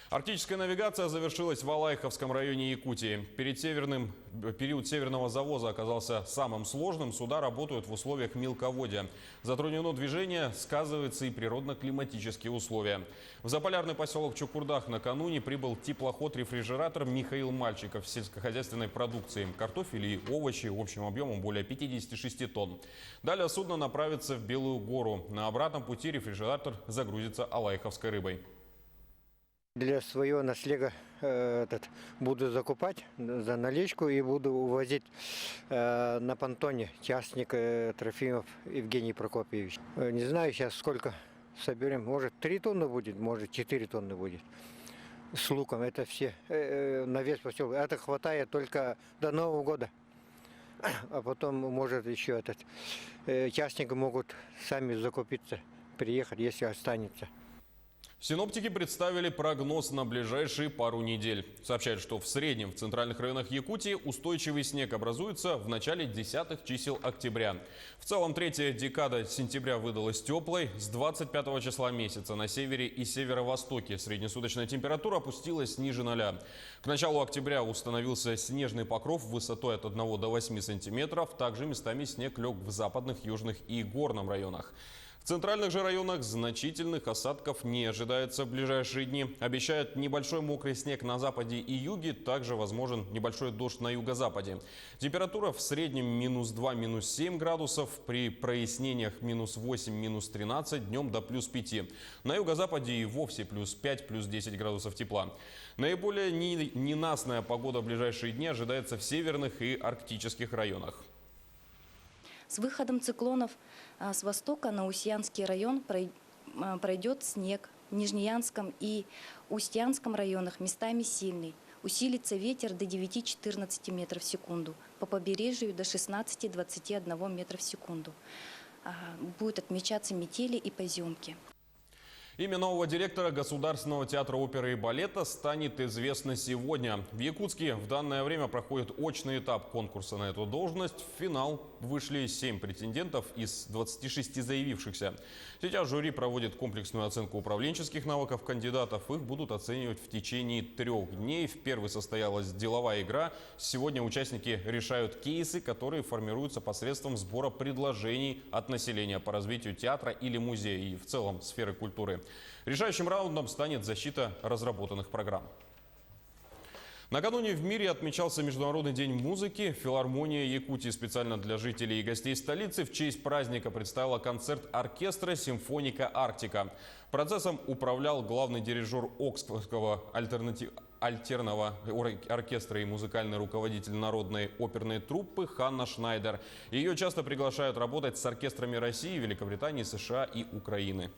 Арктическая навигация завершилась в Алайховском районе Якутии. Период северного завоза оказался самым сложным. Суда работают в условиях мелководья. Затруднено движение, сказываются и природно-климатические условия. В заполярный поселок Чукурдах накануне прибыл теплоход-рефрижератор «Михаил Мальчиков» с сельскохозяйственной продукцией. Картофель и овощи общим объемом более 56 тонн. Далее судно направится в Белую гору. На обратном пути рефрижератор загрузится алайховской рыбой. Для своего наслега буду закупать за наличку и буду увозить на понтоне частник Трофимов Евгений Прокопьевич. Не знаю сейчас сколько соберем, может 3 тонны будет, может 4 тонны будет. С луком это все на весь поселок. Это хватает только до Нового года. А потом может еще частники могут сами закупиться, приехать, если останется. Синоптики представили прогноз на ближайшие пару недель. Сообщают, что в среднем в центральных районах Якутии устойчивый снег образуется в начале десятых чисел октября. В целом третья декада сентября выдалась теплой. С 25 числа месяца на севере и северо-востоке среднесуточная температура опустилась ниже 0. К началу октября установился снежный покров высотой от 1 до 8 сантиметров. Также местами снег лег в западных, южных и горном районах. В центральных же районах значительных осадков не ожидается в ближайшие дни. Обещают небольшой мокрый снег на западе и юге, также возможен небольшой дождь на юго-западе. Температура в среднем -2, -7 градусов, при прояснениях -8, -13, днем до +5. На юго-западе и вовсе +5, +10 градусов тепла. Наиболее ненастная погода в ближайшие дни ожидается в северных и арктических районах. С выходом циклонов с востока на Устьянский район пройдет снег. В Нижнеянском и Устьянском районах местами сильный. Усилится ветер до 9-14 метров в секунду. По побережью до 16-21 метра в секунду. Будут отмечаться метели и поземки. Имя нового директора Государственного театра оперы и балета станет известно сегодня. В Якутске в данное время проходит очный этап конкурса на эту должность. В финал вышли 7 претендентов из 26 заявившихся. Сейчас жюри проводит комплексную оценку управленческих навыков кандидатов. Их будут оценивать в течение 3 дней. В первой состоялась деловая игра. Сегодня участники решают кейсы, которые формируются посредством сбора предложений от населения по развитию театра или музея и в целом сферы культуры. Решающим раундом станет защита разработанных программ. Накануне в мире отмечался Международный день музыки. Филармония Якутии специально для жителей и гостей столицы в честь праздника представила концерт оркестра «Симфоника Арктика». Процессом управлял главный дирижер Оксфордского альтерного оркестра и музыкальный руководитель народной оперной труппы Ханна Шнайдер. Ее часто приглашают работать с оркестрами России, Великобритании, США и Украины.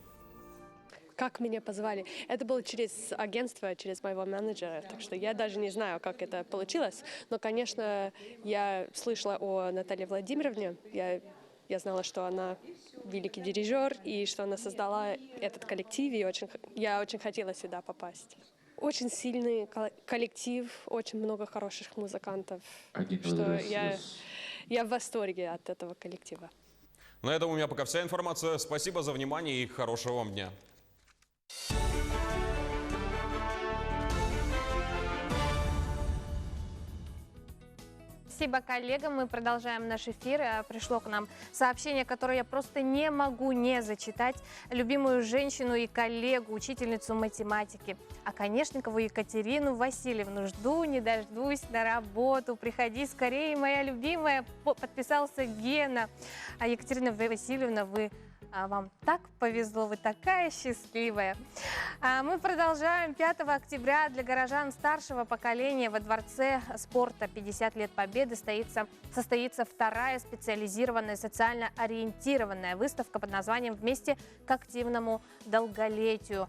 Как меня позвали? Это было через агентство, через моего менеджера, так что я даже не знаю, как это получилось. Но, конечно, я слышала о Наталье Владимировне. Я знала, что она великий дирижер и что она создала этот коллектив, и я очень хотела сюда попасть. Очень сильный коллектив, очень много хороших музыкантов. Что я в восторге от этого коллектива. На этом у меня пока вся информация. Спасибо за внимание и хорошего вам дня. Спасибо коллегам. Мы продолжаем наш эфир. Пришло к нам сообщение, которое я просто не могу не зачитать. Любимую женщину и коллегу, учительницу математики, Оконешникову Екатерину Васильевну. Жду, не дождусь на работу. Приходи скорее, моя любимая. Подписался Гена. А Екатерина Васильевна, вы Вам так повезло, вы такая счастливая. Мы продолжаем. 5 октября для горожан старшего поколения во Дворце спорта 50 лет Победы состоится вторая специализированная социально ориентированная выставка под названием «Вместе к активному долголетию».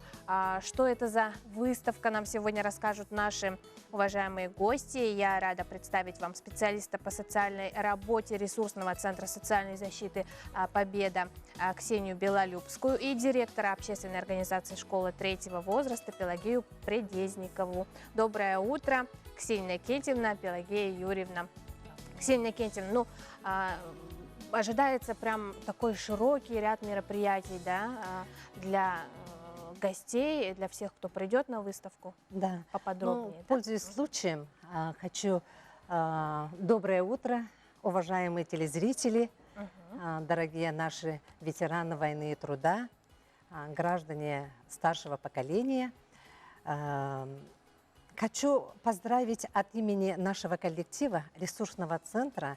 Что это за выставка, нам сегодня расскажут наши уважаемые гости. Я рада представить вам специалиста по социальной работе ресурсного центра социальной защиты «Победа» Ксению Белолюбскую и директора общественной организации «Школа третьего возраста» Пелагею Предезникову. Доброе утро, Ксения Кентьевна, Пелагея Юрьевна. Ксения Кентьевна, ожидается прям такой широкий ряд мероприятий, да, для гостей, для всех, кто придет на выставку. Да. Поподробнее. Да? Пользуясь случаем, хочу доброе утро, уважаемые телезрители, дорогие наши ветераны войны и труда, граждане старшего поколения. Хочу поздравить от имени нашего коллектива ресурсного центра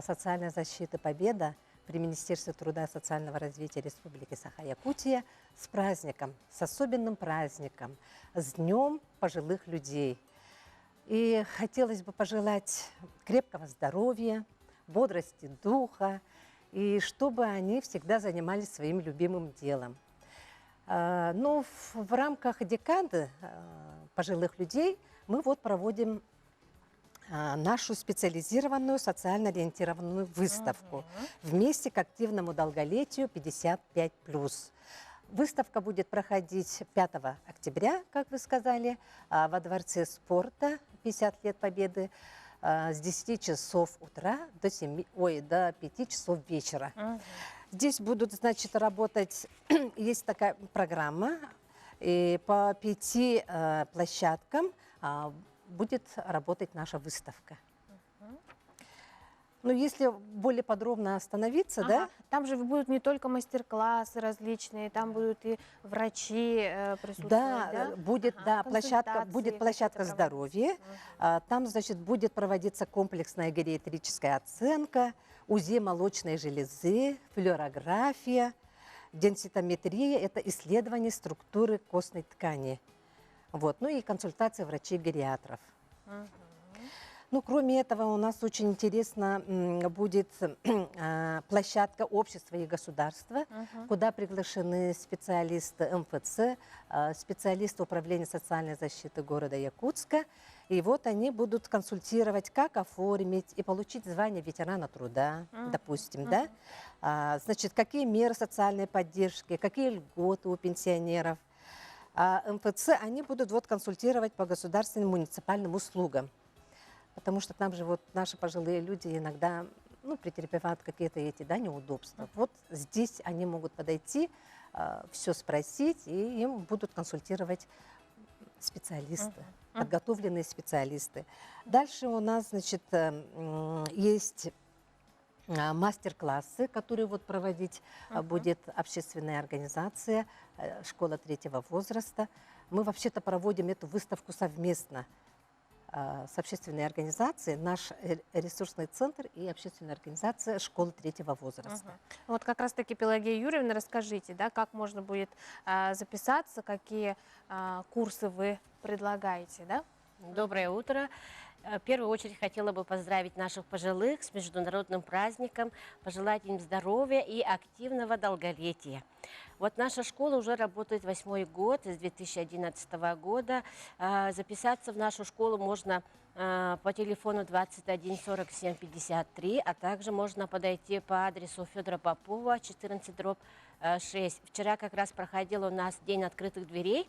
социальной защиты «Победа» при Министерстве труда и социального развития Республики Саха-Якутия с праздником, с особенным праздником, с Днем пожилых людей. И хотелось бы пожелать крепкого здоровья, бодрости духа, и чтобы они всегда занимались своим любимым делом. Но в рамках декады пожилых людей мы вот проводим нашу специализированную социально ориентированную выставку «Вместе к активному долголетию 55+». Выставка будет проходить 5 октября, как вы сказали, во Дворце спорта 50 лет Победы с 10 часов утра до 5 часов вечера. Здесь будут, значит, работать, есть такая программа, и по 5 площадкам будет работать наша выставка. Ну, если более подробно остановиться, да? Там же будут не только мастер-классы различные, там будут и врачи присутствовать, да? Будет, будет площадка здоровья. Там, значит, будет проводиться комплексная гериатрическая оценка, УЗИ молочной железы, флюорография, денситометрия – это исследование структуры костной ткани. Вот. Ну и консультация врачей-гериатров. Ну, кроме этого, у нас очень интересно будет площадка общества и государства, куда приглашены специалисты МФЦ, специалисты управления социальной защиты города Якутска. И вот они будут консультировать, как оформить и получить звание ветерана труда, допустим, да? Значит, какие меры социальной поддержки, какие льготы у пенсионеров. А МФЦ, они будут вот консультировать по государственным муниципальным услугам. Потому что там же вот наши пожилые люди иногда претерпевают какие-то эти неудобства. Вот здесь они могут подойти, все спросить, и им будут консультировать специалисты, подготовленные специалисты. Дальше у нас, значит, есть мастер-классы, которые вот проводить будет общественная организация «Школа третьего возраста». Мы вообще-то проводим эту выставку совместно с общественной организацией, наш ресурсный центр и общественная организация «Школа третьего возраста». Вот как раз-таки, Пелагея Юрьевна, расскажите, да, как можно будет записаться, какие курсы вы предлагаете, да? Доброе утро. В первую очередь хотела бы поздравить наших пожилых с международным праздником, пожелать им здоровья и активного долголетия. Вот наша школа уже работает 8-й год, с 2011 года. Записаться в нашу школу можно по телефону 21 47 53, а также можно подойти по адресу Федора Попова, 14/6. Вчера как раз проходил у нас День открытых дверей.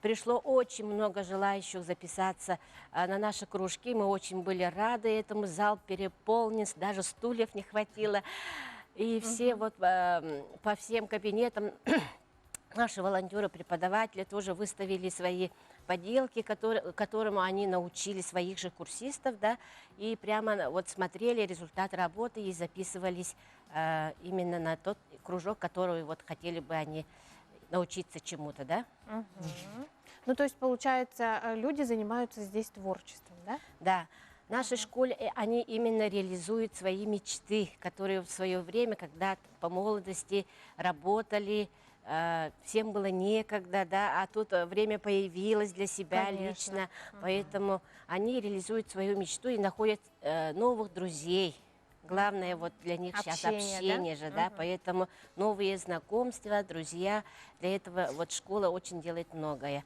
Пришло очень много желающих записаться на наши кружки. Мы очень были рады этому. Зал переполнен, даже стульев не хватило. И все вот по всем кабинетам наши волонтеры, преподаватели тоже выставили свои поделки, которым они научили своих же курсистов, да, и прямо вот смотрели результат работы и записывались именно на тот кружок, который вот хотели бы они научиться чему-то, да? Ну, то есть, получается, люди занимаются здесь творчеством, да? Да. В нашей школе они именно реализуют свои мечты, которые в свое время, когда по молодости работали, всем было некогда, да, а тут время появилось для себя лично, поэтому они реализуют свою мечту и находят новых друзей. Главное вот для них сейчас общение же, да, поэтому новые знакомства, друзья, для этого вот школа очень делает многое.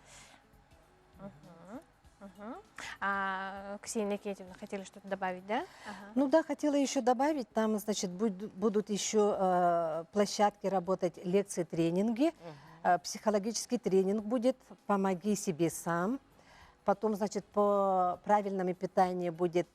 Ксения Никитьевна, хотели что-то добавить, да? Ну да, хотела еще добавить, там, значит, будут еще площадки работать, лекции, тренинги, психологический тренинг будет «Помоги себе сам». Потом, значит, по правильному питанию будет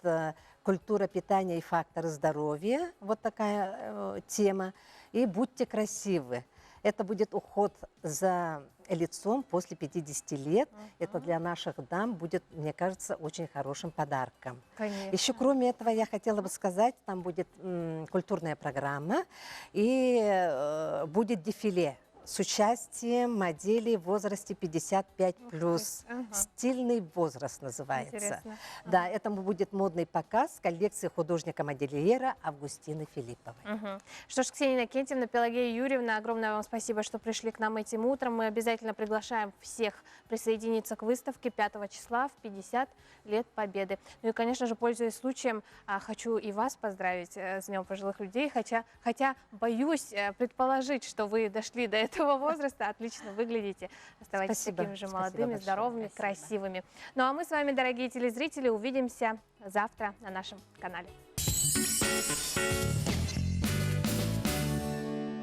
культура питания и факторы здоровья, вот такая тема. И будьте красивы. Это будет уход за лицом после 50 лет. Это для наших дам будет, мне кажется, очень хорошим подарком. Конечно. Еще кроме этого я хотела бы сказать, там будет культурная программа и будет дефиле с участием моделей в возрасте 55+. Стильный возраст называется. Интересно. Да, этому будет модный показ коллекции художника-модельера Августины Филипповой. Что ж, Ксения Иннокентьевна, Пелагея Юрьевна, огромное вам спасибо, что пришли к нам этим утром. Мы обязательно приглашаем всех присоединиться к выставке 5 числа в 50 лет Победы. Ну и, конечно же, пользуясь случаем, хочу и вас поздравить с Днем пожилых людей, хотя боюсь предположить, что вы дошли до этого возраста, отлично выглядите. Оставайтесь такими же молодыми, здоровыми, красивыми. Ну а мы с вами, дорогие телезрители, увидимся завтра на нашем канале.